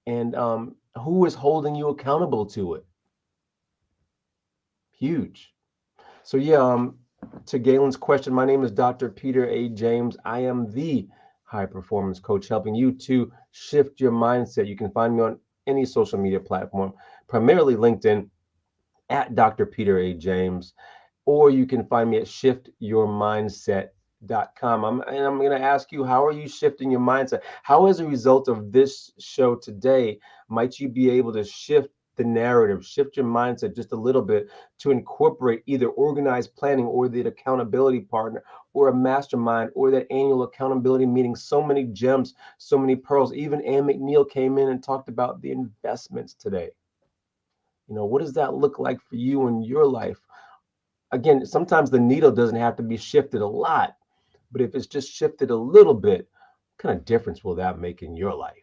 And who is holding you accountable to it? Huge. So yeah, to Galen's question, my name is Dr. Peter A. James. I am the high performance coach helping you to shift your mindset. You can find me on any social media platform, primarily LinkedIn at Dr. Peter A. James, or you can find me at shiftyourmindset.com. I'm going to ask you, how are you shifting your mindset? How, as a result of this show today, might you be able to shift the narrative, shift your mindset just a little bit to incorporate either organized planning or the accountability partner or a mastermind or that annual accountability meeting? So many gems, so many pearls. Even Ann McNeill came in and talked about the investments today. What does that look like for you in your life? Again, sometimes the needle doesn't have to be shifted a lot, but if it's just shifted a little bit, what kind of difference will that make in your life?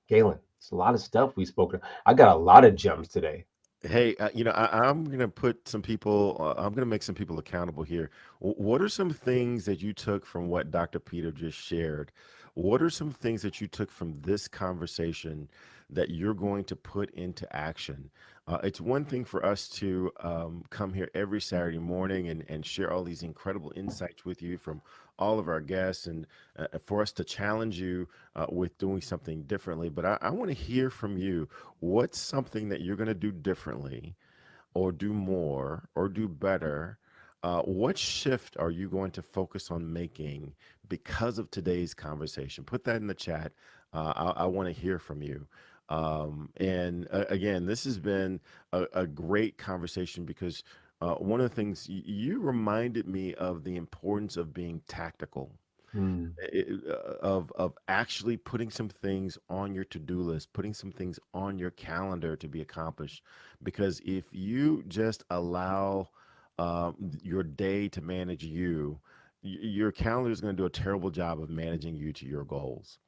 Galen, it's a lot of stuff we spoke. I got a lot of gems today. Hey, I'm gonna put some people. I'm gonna make some people accountable here. What are some things that you took from what Dr. Peter just shared? What are some things that you took from this conversation that you're going to put into action? It's one thing for us to come here every Saturday morning and share all these incredible insights with you from all of our guests, and for us to challenge you with doing something differently. But I want to hear from you. What's something that you're going to do differently, or do more, or do better? What shift are you going to focus on making because of today's conversation? Put that in the chat. I want to hear from you. And again, this has been a great conversation because one of the things you reminded me of the importance of being tactical, Hmm. of actually putting some things on your to-do list, putting some things on your calendar to be accomplished. Because if you just allow your day to manage you, your calendar is going to do a terrible job of managing you to your goals.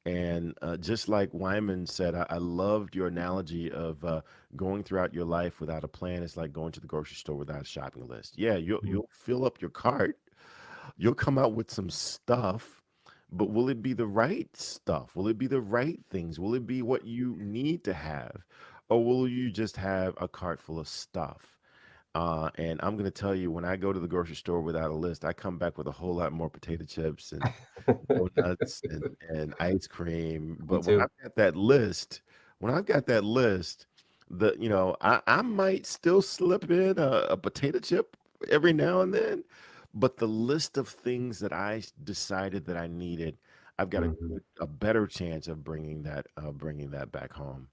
And just like Wyman said, I loved your analogy of going throughout your life without a plan. It's like going to the grocery store without a shopping list. Yeah, you'll fill up your cart, you'll come out with some stuff, but will it be the right stuff? Will it be the right things? Will it be what you need to have? or will you just have a cart full of stuff? And I'm going to tell you, when I go to the grocery store without a list, I come back with a whole lot more potato chips and donuts and ice cream. Me But too. when I've got that list, I might still slip in a potato chip every now and then, but the list of things that decided that I needed, I've got Mhm. a better chance of bringing that back home.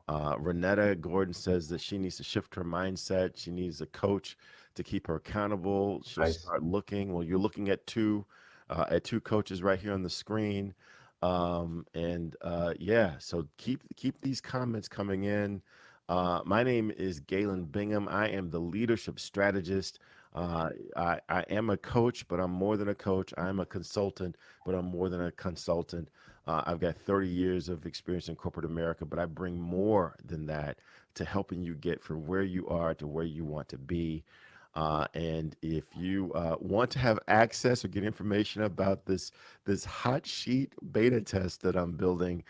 Renetta Gordon says that she needs to shift her mindset. She needs a coach to keep her accountable. She'll Nice. start looking. Well, you're looking at two coaches right here on the screen. And yeah, so keep these comments coming in. My name is Galen Bingham. I am the leadership strategist. I am a coach, but I'm more than a coach. I'm a consultant, but I'm more than a consultant. I've got 30 years of experience in corporate America, but I bring more than that to helping you get from where you are to where you want to be. And if you want to have access or get information about this hot sheet beta test that I'm building,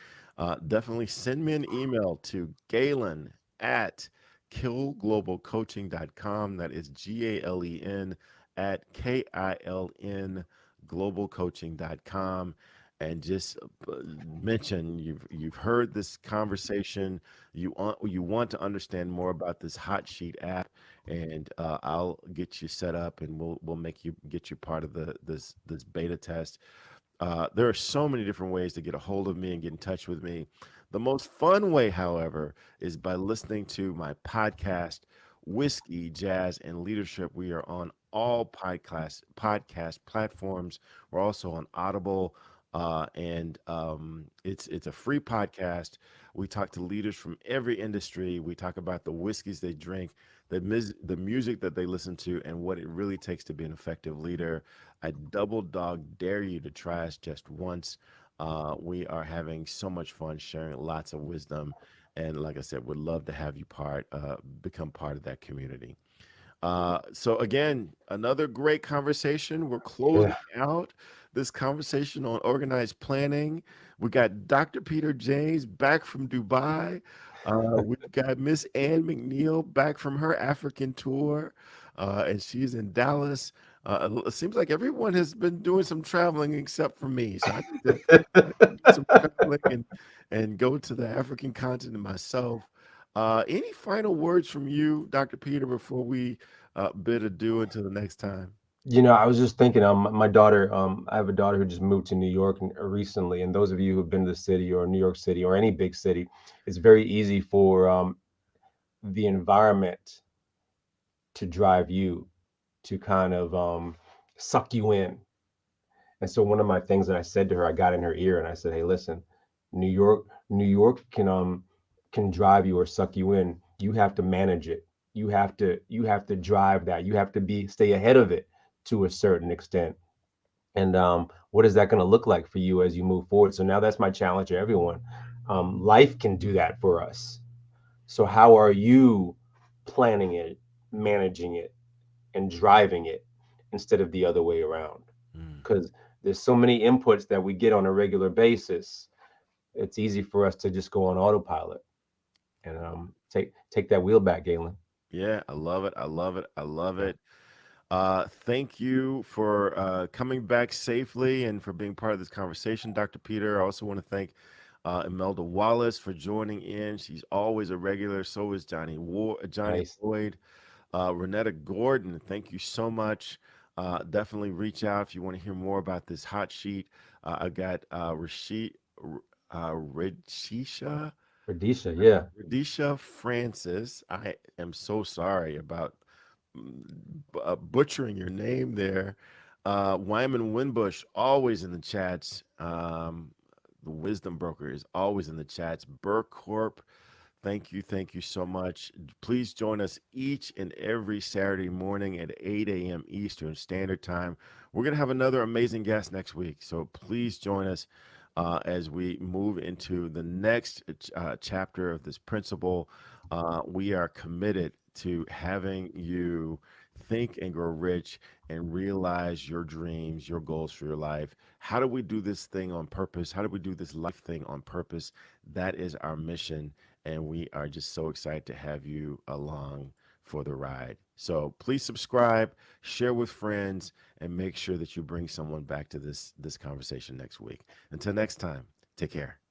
definitely send me an email to Galen at killglobalcoaching.com. That is GALEN at KILN globalcoaching.com. And just mention you've heard this conversation. You want to understand more about this hot sheet app, and I'll get you set up, and we'll make you get you part of this beta test. There are so many different ways to get a hold of me and get in touch with me. The most fun way, however, is by listening to my podcast, Whiskey, Jazz, and Leadership. We are on all podcast platforms. We're also on Audible, and it's a free podcast. We talk to leaders from every industry. We talk about the whiskeys they drink, the music that they listen to, and what it really takes to be an effective leader. I double dog dare you to try us just once. We are having so much fun sharing lots of wisdom. And like I said, would love to have you become part of that community. So again, another great conversation. We're closing Yeah. out this conversation on organized planning. We got Dr. Peter James back from Dubai. We've got Miss Ann McNeill back from her African tour, and she's in Dallas. It seems like everyone has been doing some traveling except for me. So I need to do some traveling and go to the African continent myself. Any final words from you, Dr. Peter, before we bid adieu until the next time? I was just thinking, my daughter, I have a daughter who just moved to New York recently, and those of you who've been to the city or New York City or any big city, it's very easy for the environment to drive you to kind of suck you in. And so one of my things that I said to her, I got in her ear and I said, "Hey, listen, New York can drive you or suck you in. You have to manage it. You have to drive that. You have to stay ahead of it to a certain extent. And what is that going to look like for you as you move forward?" So now that's my challenge to everyone. Life can do that for us. So how are you planning it, managing it, and driving it instead of the other way around? Mm. Because there's so many inputs that we get on a regular basis. It's easy for us to just go on autopilot and take that wheel back, Galen. Yeah, I love it. I love it. I love Yeah, it. Thank you for coming back safely and for being part of this conversation, Dr. Peter. I also want to thank Imelda Wallace for joining in. She's always a regular. So is Johnny nice. Lloyd. Renetta Gordon, thank you so much. Definitely reach out if you want to hear more about this hot sheet. I've got Radisha, Radisha, yeah. Radisha Francis. I am so sorry about butchering your name there. Wyman Winbush, always in the chats. The Wisdom Broker is always in the chats. Burr Corp, thank you so much. Please join us each and every Saturday morning at 8 a.m. Eastern Standard Time. We're going to have another amazing guest next week, so please join us as we move into the next chapter of this principle. We are committed to having you think and grow rich and realize your dreams, your goals for your life. How do we do this thing on purpose? How do we do this life thing on purpose? That is our mission, and we are just so excited to have you along for the ride. So please subscribe, share with friends, and make sure that you bring someone back to this conversation next week. Until next time, take care.